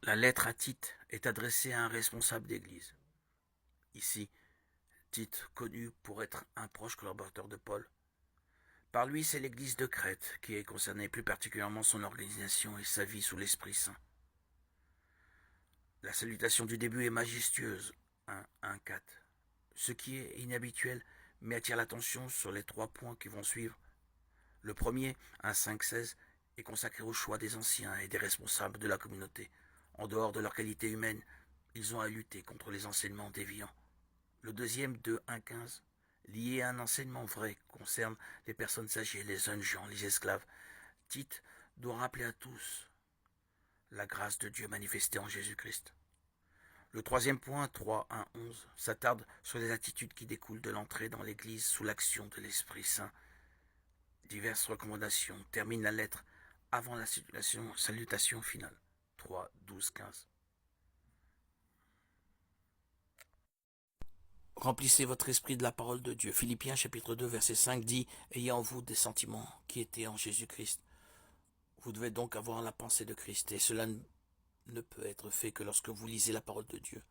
La lettre à Tite est adressée à un responsable d'église. Ici, Tite, connu pour être un proche collaborateur de Paul. Par lui, c'est l'église de Crète qui est concernée, plus particulièrement son organisation et sa vie sous l'Esprit Saint. La salutation du début est majestueuse, 1.1.4, ce qui est inhabituel, mais attire l'attention sur les 3 points qui vont suivre. Le premier, 1.5.16, est consacré au choix des anciens et des responsables de la communauté. En dehors de leur qualité humaine, ils ont à lutter contre les enseignements déviants. Le deuxième, 2.1.15, lié à un enseignement vrai, concerne les personnes âgées, les jeunes gens, les esclaves. Tite doit rappeler à tous la grâce de Dieu manifestée en Jésus-Christ. Le troisième point, 3.1.11, s'attarde sur les attitudes qui découlent de l'entrée dans l'Église sous l'action de l'Esprit Saint. Diverses recommandations terminent la lettre avant la salutation finale. 3.12.15. Remplissez votre esprit de la parole de Dieu. Philippiens chapitre 2 verset 5 dit « Ayez en vous des sentiments qui étaient en Jésus-Christ ». Vous devez donc avoir la pensée de Christ et cela ne peut être fait que lorsque vous lisez la parole de Dieu.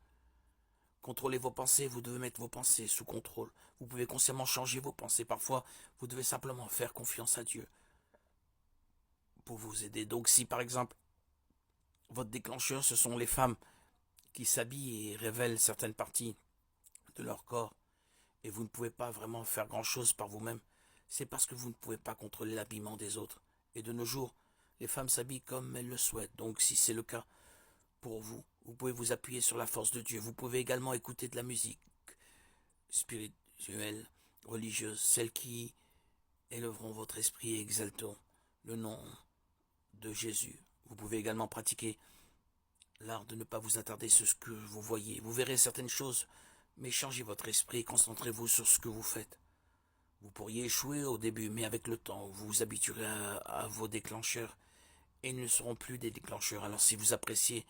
Contrôlez vos pensées, vous devez mettre vos pensées sous contrôle. Vous pouvez consciemment changer vos pensées. Parfois, vous devez simplement faire confiance à Dieu pour vous aider. Donc si par exemple, votre déclencheur, ce sont les femmes qui s'habillent et révèlent certaines parties de leur corps, et vous ne pouvez pas vraiment faire grand-chose par vous-même, c'est parce que vous ne pouvez pas contrôler l'habillement des autres. Et de nos jours, les femmes s'habillent comme elles le souhaitent. Donc si c'est le cas pour vous, vous pouvez vous appuyer sur la force de Dieu. Vous pouvez également écouter de la musique spirituelle, religieuse, celle qui élèveront votre esprit et exalteront le nom de Jésus. Vous pouvez également pratiquer l'art de ne pas vous attarder sur ce que vous voyez. Vous verrez certaines choses, mais changez votre esprit et concentrez-vous sur ce que vous faites. Vous pourriez échouer au début, mais avec le temps, vous vous habituerez à vos déclencheurs et ils ne seront plus des déclencheurs. Alors si vous appréciez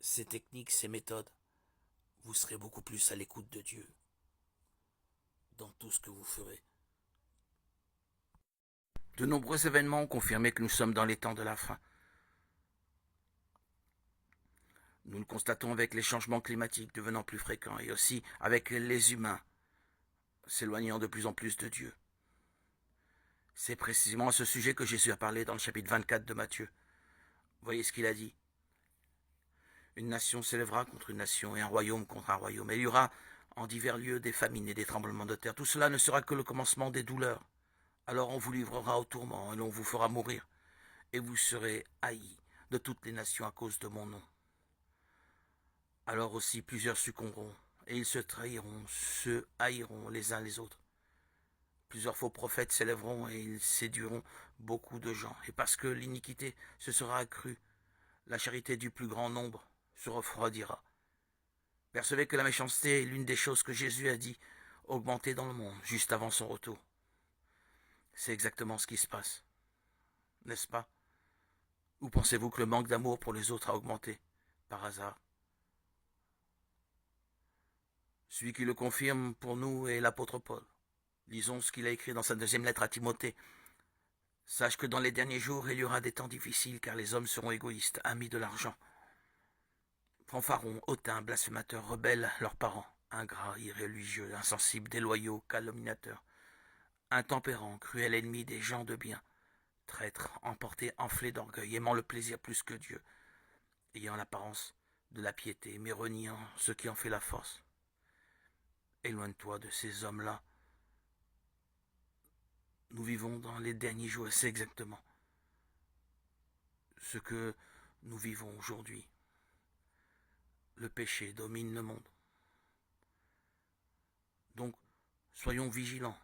ces techniques, ces méthodes, vous serez beaucoup plus à l'écoute de Dieu dans tout ce que vous ferez. De nombreux événements ont confirmé que nous sommes dans les temps de la fin. Nous le constatons avec les changements climatiques devenant plus fréquents et aussi avec les humains s'éloignant de plus en plus de Dieu. C'est précisément à ce sujet que Jésus a parlé dans le chapitre 24 de Matthieu. Voyez ce qu'il a dit. Une nation s'élèvera contre une nation et un royaume contre un royaume. Et il y aura en divers lieux des famines et des tremblements de terre. Tout cela ne sera que le commencement des douleurs. Alors on vous livrera au tourment et l'on vous fera mourir. Et vous serez haïs de toutes les nations à cause de mon nom. Alors aussi plusieurs succomberont, et ils se trahiront, se haïront les uns les autres. Plusieurs faux prophètes s'élèveront et ils séduiront beaucoup de gens. Et parce que l'iniquité se sera accrue, la charité du plus grand nombre se refroidira. Percevez que la méchanceté est l'une des choses que Jésus a dit augmenter dans le monde juste avant son retour. C'est exactement ce qui se passe, n'est-ce pas? Ou pensez-vous que le manque d'amour pour les autres a augmenté par hasard? Celui qui le confirme pour nous est l'apôtre Paul. Lisons ce qu'il a écrit dans sa deuxième lettre à Timothée. Sache que dans les derniers jours, il y aura des temps difficiles, car les hommes seront égoïstes, amis de l'argent, fanfarons, hautains, blasphémateurs, rebelles leurs parents, ingrats, irréligieux, insensibles, déloyaux, calomniateurs, intempérants, cruels ennemis des gens de bien, traîtres, emportés, enflés d'orgueil, aimant le plaisir plus que Dieu, ayant l'apparence de la piété, mais reniant ce qui en fait la force. Éloigne-toi de ces hommes-là. Nous vivons dans les derniers jours et c'est exactement ce que nous vivons aujourd'hui. Le péché domine le monde. Donc, soyons vigilants